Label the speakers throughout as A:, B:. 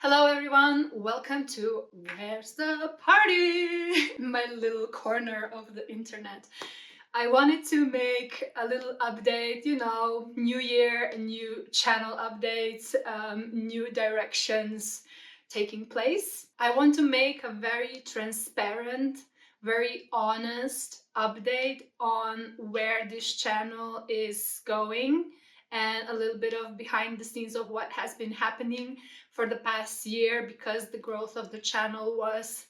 A: Hello everyone, welcome to Where's the Party? My little corner of the internet. I wanted to make a little update, new year, new channel updates, new directions taking place. I want to make a very transparent, very honest update on where this channel is going and a little bit of behind the scenes of what has been happening for the past year, because the growth of the channel was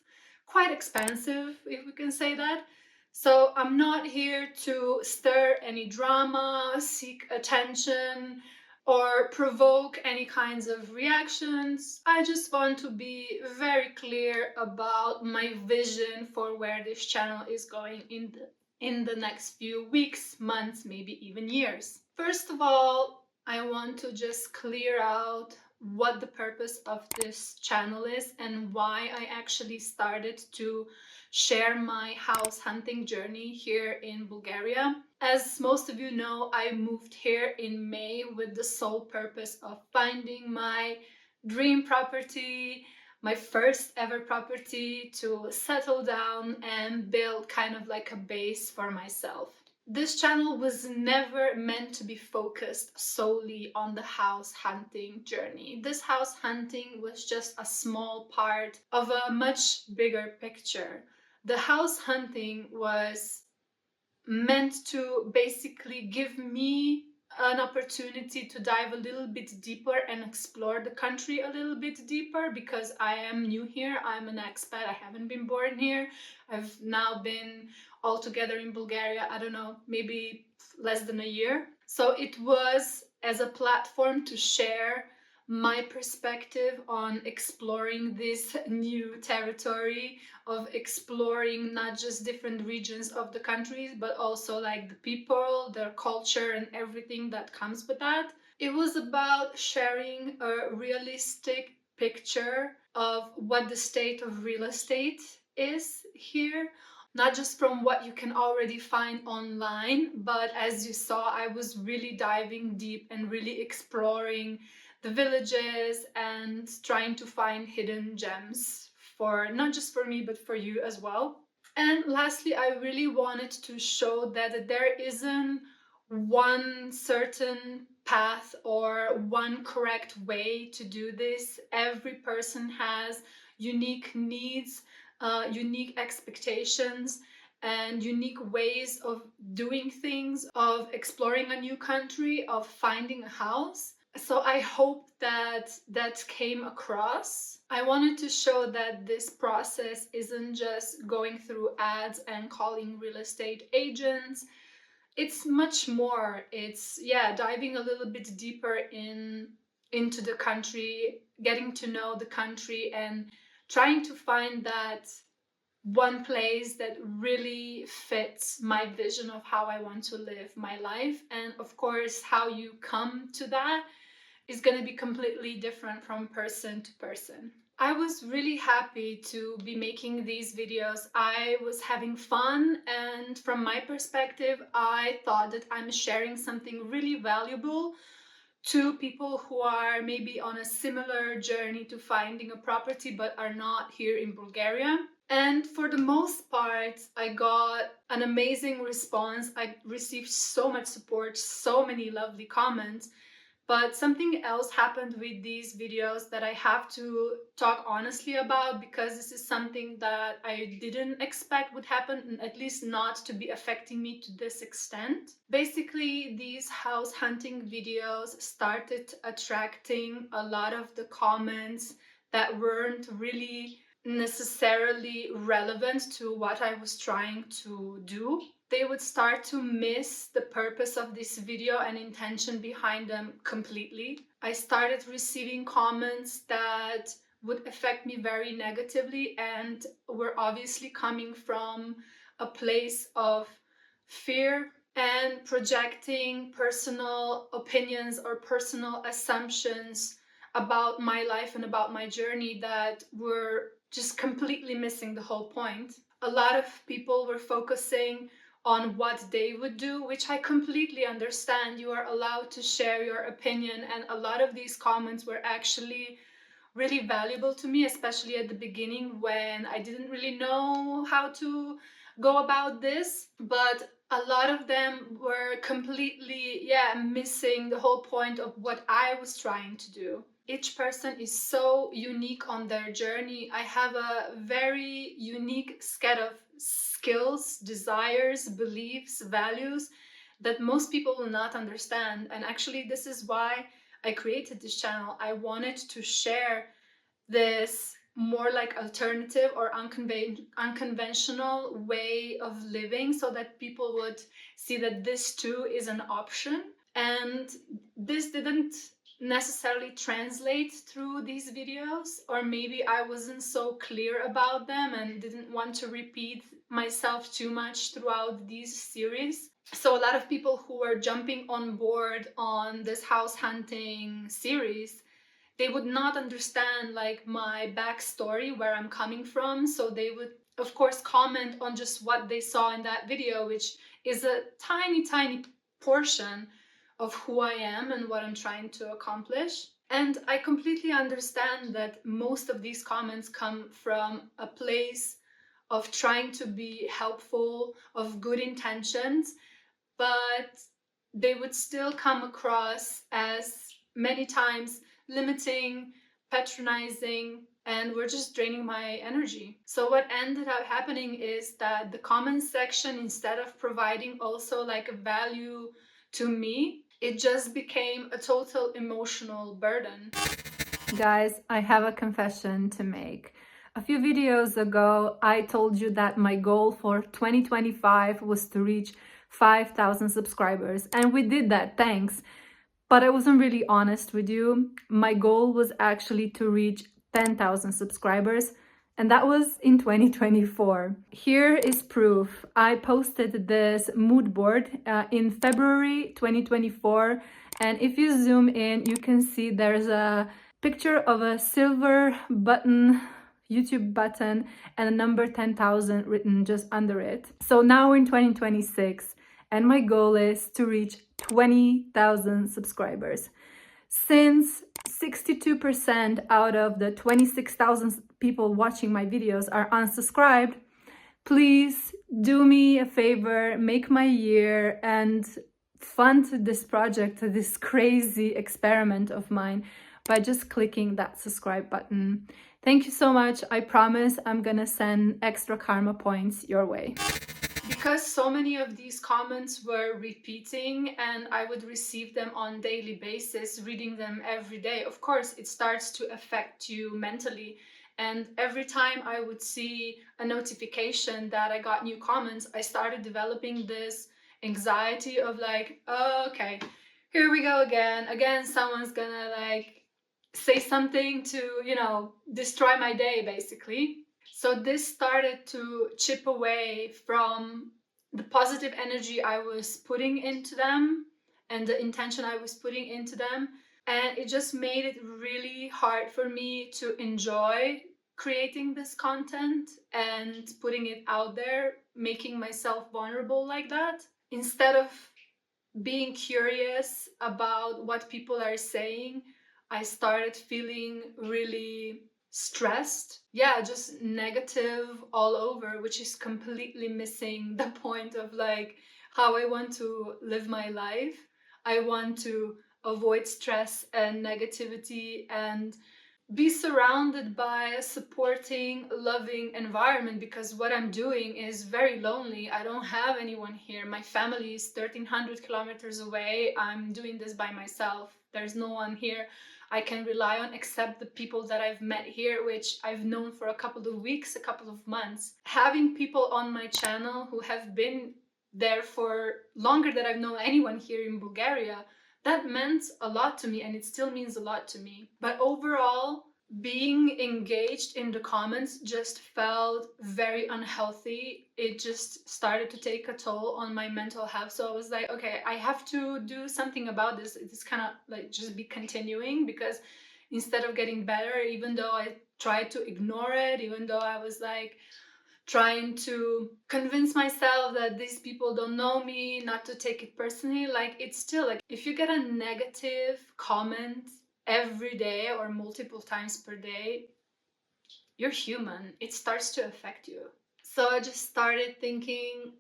A: quite expensive, if we can say that. So I'm not here to stir any drama, seek attention, or provoke any kinds of reactions. I just want to be very clear about my vision for where this channel is going in the next few weeks, months, maybe even years. First of all, I want to just clear out what the purpose of this channel is and why I actually started to share my house hunting journey here in Bulgaria. As most of you know, I moved here in May with the sole purpose of finding my dream property, my first ever property to settle down and build kind of like a base for myself. This channel was never meant to be focused solely on the house hunting journey. This house hunting was just a small part of a much bigger picture. The house hunting was meant to basically give me an opportunity to dive a little bit deeper and explore the country a little bit deeper, because I am new here. I'm an expat. I haven't been born here. I've now been altogether in Bulgaria, I don't know, maybe less than a year. So it was as a platform to share my perspective on exploring this new territory, of exploring not just different regions of the countries, but also like the people, their culture, and everything that comes with that. It was about sharing a realistic picture of what the state of real estate is here, not just from what you can already find online, but as you saw, I was really diving deep and really exploring the villages and trying to find hidden gems for not just for me, but for you as well. And lastly, I really wanted to show that there isn't one certain path or one correct way to do this. Every person has unique needs, unique expectations, and unique ways of doing things, of exploring a new country, of finding a house. So I hope that that came across. I wanted to show that this process isn't just going through ads and calling real estate agents. It's much more. It's, yeah, diving a little bit deeper into the country, getting to know the country, and trying to find that one place that really fits my vision of how I want to live my life. And of course, how you come to that is going to be completely different from person to person. I was really happy to be making these videos. I was having fun, and from my perspective, I thought that I'm sharing something really valuable to people who are maybe on a similar journey to finding a property but are not here in Bulgaria. And for the most part, I got an amazing response. I received so much support, so many lovely comments. But something else happened with these videos that I have to talk honestly about, because this is something that I didn't expect would happen, at least not to be affecting me to this extent. Basically, these house hunting videos started attracting a lot of the comments that weren't really necessarily relevant to what I was trying to do. They would start to miss the purpose of this video and intention behind them completely. I started receiving comments that would affect me very negatively and were obviously coming from a place of fear and projecting personal opinions or personal assumptions about my life and about my journey that were just completely missing the whole point. A lot of people were focusing on what they would do, which I completely understand. You are allowed to share your opinion, and a lot of these comments were actually really valuable to me, especially at the beginning when I didn't really know how to go about this. But a lot of them were completely, missing the whole point of what I was trying to do. Each person is so unique on their journey. I have a very unique set of skills, desires, beliefs, values that most people will not understand. And actually, this is why I created this channel. I wanted to share this more like alternative or unconventional way of living so that people would see that this too is an option. And this didn't necessarily translate through these videos, or maybe I wasn't so clear about them and didn't want to repeat myself too much throughout these series. So a lot of people who were jumping on board on this house hunting series, they would not understand like my backstory, where I'm coming from. So they would of course comment on just what they saw in that video, which is a tiny portion of who I am and what I'm trying to accomplish. And I completely understand that most of these comments come from a place of trying to be helpful, of good intentions, but they would still come across as many times limiting, patronizing, and were just draining my energy. So what ended up happening is that the comment section, instead of providing also like a value to me, it just became a total emotional burden. Guys, I have a confession to make. A few videos ago, I told you that my goal for 2025 was to reach 5,000 subscribers, and we did that, thanks. But I wasn't really honest with you. My goal was actually to reach 10,000 subscribers, and that was in 2024. Here is proof. I posted this mood board in February 2024, and if you zoom in, you can see there's a picture of a silver button, YouTube button, and a number 10,000 written just under it. So now we're in 2026, and my goal is to reach 20,000 subscribers. Since 62% out of the 26,000 people watching my videos are unsubscribed, please do me a favor, make my year and fund this project, this crazy experiment of mine, by just clicking that subscribe button. Thank you so much. I promise I'm gonna send extra karma points your way. Because so many of these comments were repeating and I would receive them on daily basis, reading them every day, of course it starts to affect you mentally. And every time I would see a notification that I got new comments, I started developing this anxiety of like, oh, okay, here we go again someone's gonna like say something to, destroy my day basically. So this started to chip away from the positive energy I was putting into them and the intention I was putting into them. And it just made it really hard for me to enjoy creating this content and putting it out there, making myself vulnerable like that. Instead of being curious about what people are saying, I started feeling really stressed. Yeah, just negative all over, which is completely missing the point of like how I want to live my life. I want to avoid stress and negativity and be surrounded by a supporting, loving environment, because what I'm doing is very lonely. I don't have anyone here. My family is 1,300 kilometers away. I'm doing this by myself. There's no one here I can rely on except the people that I've met here, which I've known for a couple of weeks, a couple of months. Having people on my channel who have been there for longer than I've known anyone here in Bulgaria, that meant a lot to me and it still means a lot to me. But overall, being engaged in the comments just felt very unhealthy. It just started to take a toll on my mental health. So I was like, okay, I have to do something about this. It's kind of like just be continuing, because instead of getting better, even though I tried to ignore it, even though I was like trying to convince myself that these people don't know me, not to take it personally, like it's still like if you get a negative comment every day or multiple times per day, you're human. It starts to affect you. So I just started thinking,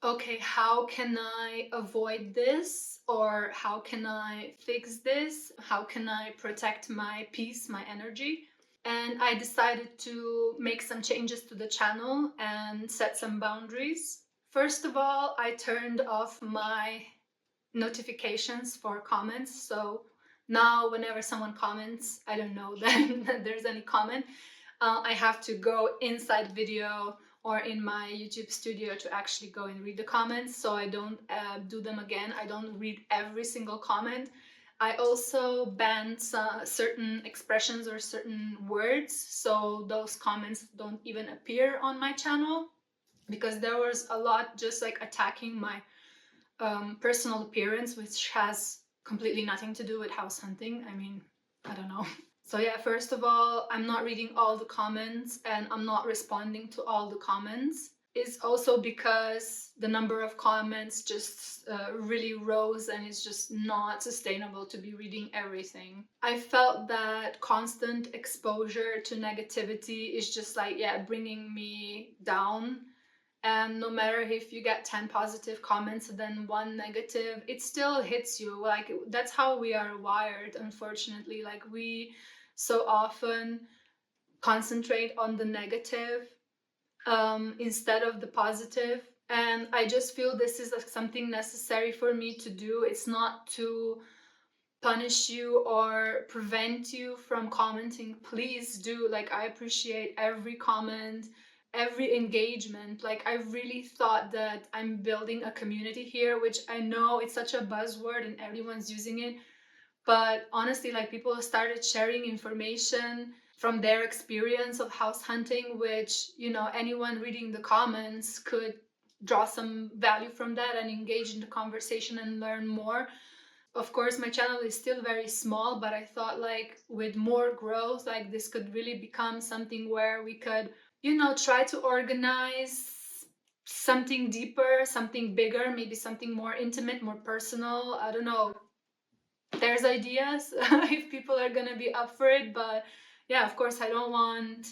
A: okay, how can I avoid this? Or how can I fix this? How can I protect my peace, my energy? And I decided to make some changes to the channel and set some boundaries. First of all, I turned off my notifications for comments. So now whenever someone comments, I don't know that there's any comment. I have to go inside video or in my YouTube studio to actually go and read the comments, so I don't do them again. I don't read every single comment. I also banned certain expressions or certain words, so those comments don't even appear on my channel, because there was a lot just like attacking my personal appearance, which has completely nothing to do with house hunting. I mean, I don't know. So yeah, first of all, I'm not reading all the comments and I'm not responding to all the comments. It's also because the number of comments just really rose, and it's just not sustainable to be reading everything. I felt that constant exposure to negativity is just like, yeah, bringing me down. And no matter if you get 10 positive comments then one negative, it still hits you. Like, that's how we are wired, unfortunately. Like, we so often concentrate on the negative instead of the positive. And I just feel this is something necessary for me to do. It's not to punish you or prevent you from commenting. Please do. Like, I appreciate every comment, every engagement. Like, I really thought that I'm building a community here, which I know it's such a buzzword and everyone's using it. But honestly, like, people started sharing information from their experience of house hunting, which, you know, anyone reading the comments could draw some value from that and engage in the conversation and learn more. Of course, my channel is still very small, but I thought, like, with more growth, like, this could really become something where we could, you know, try to organize something deeper, something bigger, maybe something more intimate, more personal. I don't know. There's ideas if people are gonna be up for it, but yeah, of course, I don't want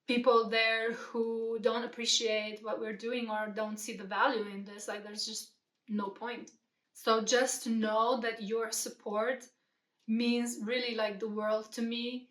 A: people there who don't appreciate what we're doing or don't see the value in this. Like, there's just no point. So just know that your support means really like the world to me.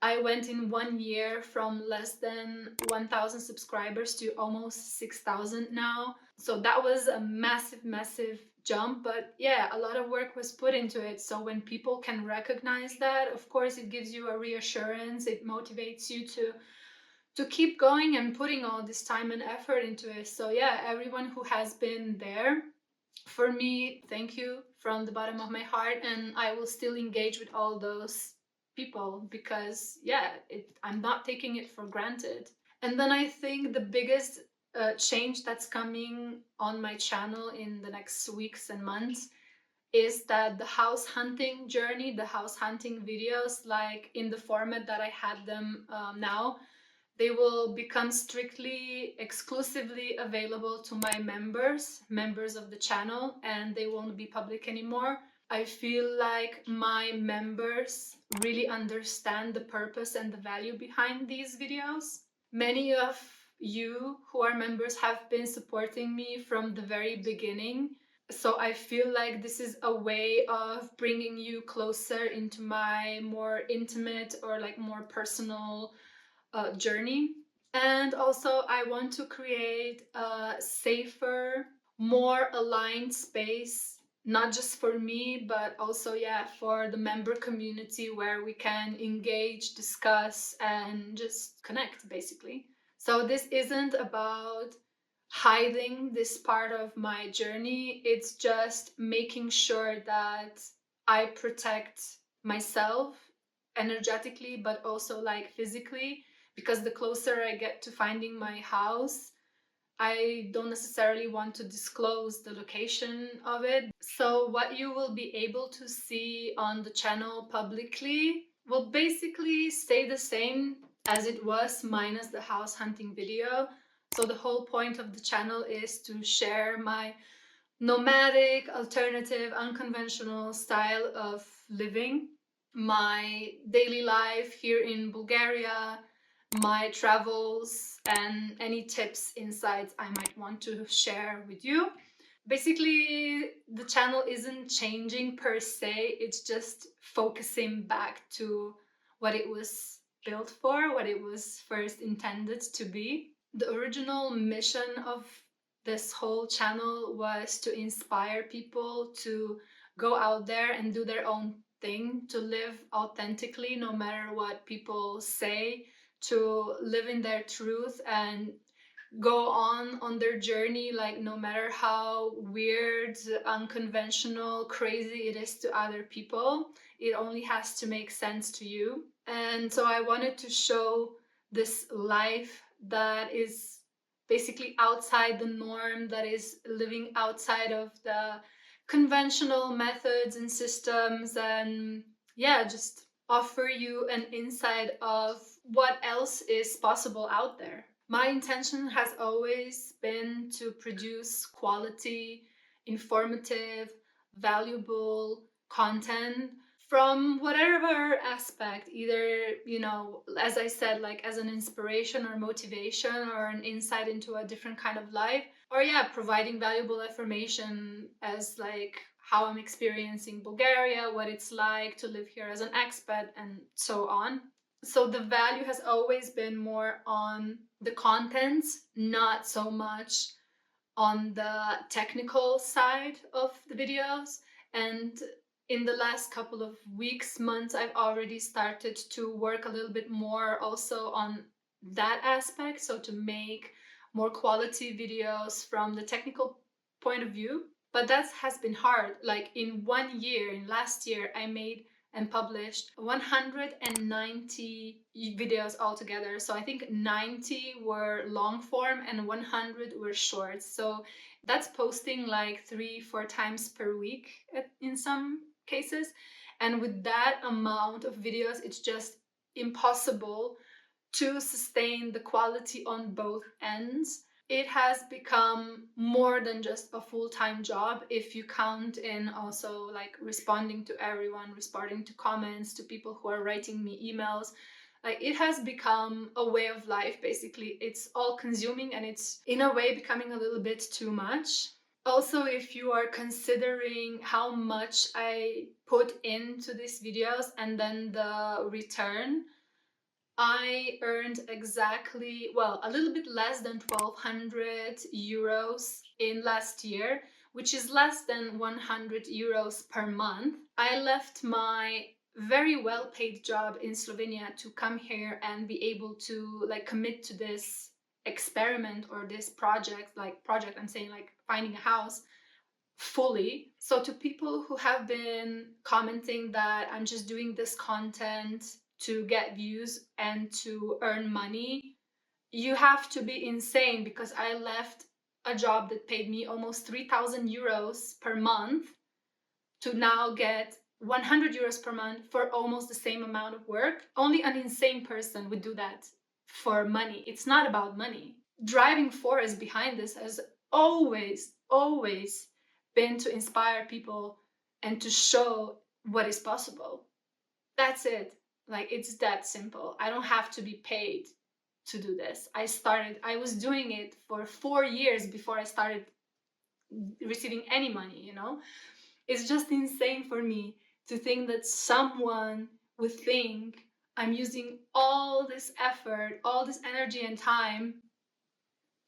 A: I went in 1 year from less than 1,000 subscribers to almost 6,000 now. So that was a massive, massive jump. But yeah, a lot of work was put into it. So when people can recognize that, of course, it gives you a reassurance. It motivates you to keep going and putting all this time and effort into it. So yeah, everyone who has been there for me, thank you from the bottom of my heart, and I will still engage with all those people because yeah, I'm not taking it for granted. And then I think the biggest change that's coming on my channel in the next weeks and months is that the house hunting journey, the house hunting videos, like in the format that I had them now, they will become strictly, exclusively available to my members of the channel, and they won't be public anymore. I feel like my members really understand the purpose and the value behind these videos. Many of you who are members have been supporting me from the very beginning. So I feel like this is a way of bringing you closer into my more intimate or like more personal journey. And also, I want to create a safer, more aligned space, not just for me, but also, yeah, for the member community where we can engage, discuss, and just connect, basically. So, this isn't about hiding this part of my journey, it's just making sure that I protect myself energetically, but also like physically, because the closer I get to finding my house, I don't necessarily want to disclose the location of it. So what you will be able to see on the channel publicly will basically stay the same as it was, minus the house hunting video. So the whole point of the channel is to share my nomadic, alternative, unconventional style of living. my daily life here in Bulgaria, my travels, and any tips, insights I might want to share with you. Basically, the channel isn't changing per se, it's just focusing back to what it was built for, what it was first intended to be. The original mission of this whole channel was to inspire people to go out there and do their own thing, to live authentically no matter what people say, to live in their truth and go on their journey, like no matter how weird, unconventional, crazy it is to other people, it only has to make sense to you. And so I wanted to show this life that is basically outside the norm, that is living outside of the conventional methods and systems, and yeah, just offer you an insight of what else is possible out there. My intention has always been to produce quality, informative, valuable content from whatever aspect, either, as I said, like as an inspiration or motivation or an insight into a different kind of life, or yeah, providing valuable information as like how I'm experiencing Bulgaria, what it's like to live here as an expat, and so on. So the value has always been more on the contents, not so much on the technical side of the videos. And in the last couple of weeks, months, I've already started to work a little bit more also on that aspect. So to make more quality videos from the technical point of view. But that has been hard. Like in 1 year, in last year, I made and published 190 videos altogether. So I think 90 were long form and 100 were short. So that's posting like 3-4 times per week in some cases. And with that amount of videos, it's just impossible to sustain the quality on both ends. It has become more than just a full-time job if you count in also like responding to everyone, responding to comments, to people who are writing me emails. Like it has become a way of life, basically. It's all consuming and it's in a way becoming a little bit too much. Also, if you are considering how much I put into these videos and then the return, I earned exactly, well, a little bit less than 1,200 euros in last year, which is less than 100 euros per month. I left my very well paid job in Slovenia to come here and be able to like commit to this experiment or this project, I'm saying like finding a house fully. So to people who have been commenting that I'm just doing this content to get views and to earn money, you have to be insane, because I left a job that paid me almost 3,000 euros per month to now get 100 euros per month for almost the same amount of work. Only an insane person would do that for money. It's not about money. Driving force behind this has always been to inspire people and to show what is possible. That's it. Like, it's that simple. I don't have to be paid to do this. I was doing it for 4 years before I started receiving any money. It's just insane for me to think that someone would think I'm using all this effort, all this energy and time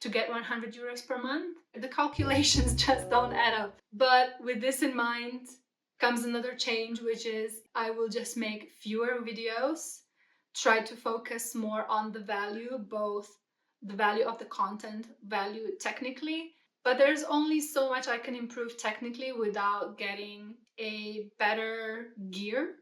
A: to get 100 euros per month. The calculations just don't add up. But with this in mind comes another change, which is I will just make fewer videos, try to focus more on the value, both the value of the content, value technically. But there's only so much I can improve technically without getting a better gear,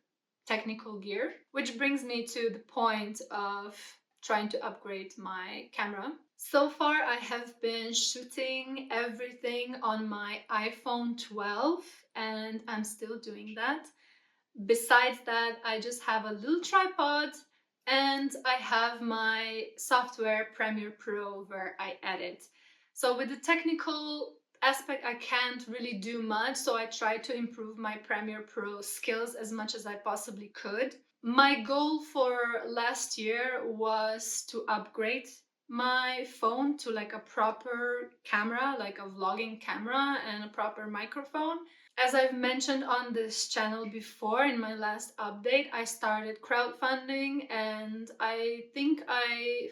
A: technical gear, which brings me to the point of trying to upgrade my camera. So far, I have been shooting everything on my iPhone 12, and I'm still doing that. Besides that, I just have a little tripod and I have my software Premiere Pro where I edit. So with the technical aspect I can't really do much, so I tried to improve my Premiere Pro skills as much as I possibly could. My goal for last year was to upgrade my phone to like a proper camera, like a vlogging camera and a proper microphone. As I've mentioned on this channel before in my last update, I started crowdfunding and I think I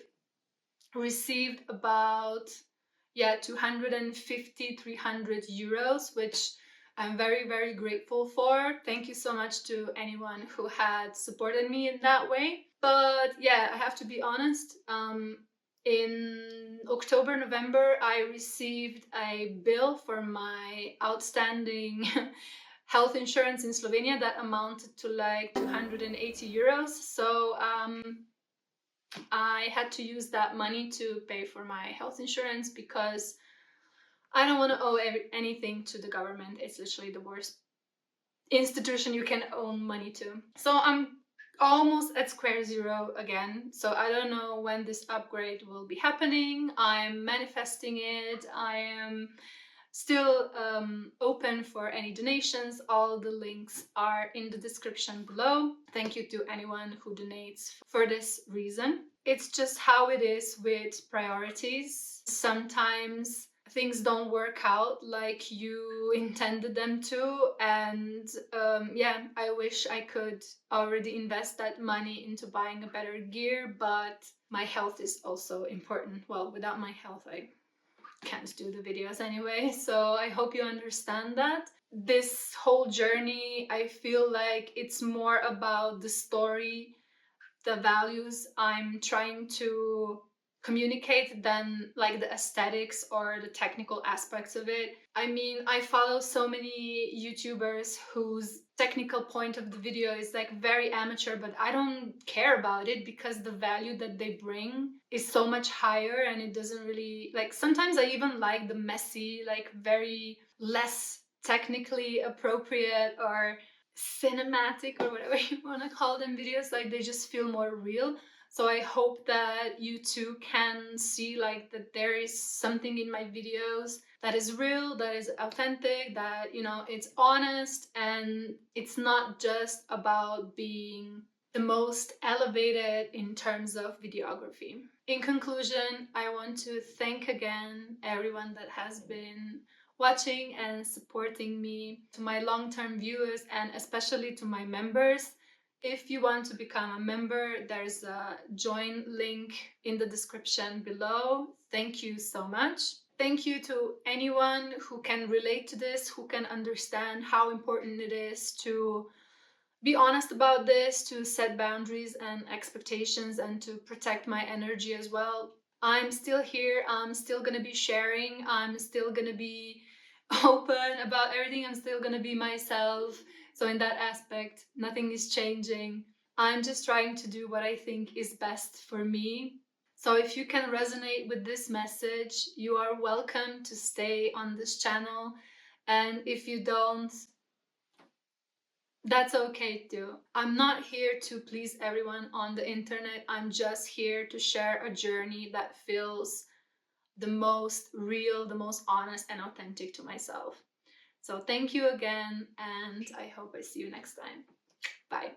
A: received about 250 300 euros, which I'm very, very grateful for. Thank you so much to anyone who had supported me in that way. But yeah, I have to be honest, in October, November, I received a bill for my outstanding health insurance in Slovenia that amounted to like 280 euros. So I had to use that money to pay for my health insurance because I don't want to owe anything to the government. It's literally the worst institution you can owe money to. So I'm almost at square zero again. So I don't know when this upgrade will be happening. I'm manifesting it. I am still open for any donations. All the links are in the description below. Thank you to anyone who donates for this reason. It's just how it is with priorities. Sometimes things don't work out like you intended them to, and I wish I could already invest that money into buying a better gear, but my health is also important. Well, without my health, I can't do the videos anyway, so I hope you understand that. This whole journey, I feel like it's more about the story, the values I'm trying to communicate than like the aesthetics or the technical aspects of it. I mean, I follow so many YouTubers whose technical point of the video is like very amateur, but I don't care about it because the value that they bring is so much higher, and it doesn't really like, sometimes I even like the messy, like very less technically appropriate or cinematic or whatever you want to call them videos. Like, they just feel more real. So I hope that you too can see like that there is something in my videos that is real, that is authentic, that, you know, it's honest, and it's not just about being the most elevated in terms of videography. In conclusion, I want to thank again everyone that has been watching and supporting me, to my long-term viewers, and especially to my members. If you want to become a member, there's a join link in the description below. Thank you so much. Thank you to anyone who can relate to this, who can understand how important it is to be honest about this, to set boundaries and expectations, and to protect my energy as well. I'm still here. I'm still gonna be sharing. I'm still gonna be open about everything. I'm still gonna be myself. So in that aspect, nothing is changing. I'm just trying to do what I think is best for me. So if you can resonate with this message, you are welcome to stay on this channel. And if you don't, that's okay too. I'm not here to please everyone on the internet. I'm just here to share a journey that feels the most real, the most honest and authentic to myself. So thank you again, and I hope I see you next time. Bye.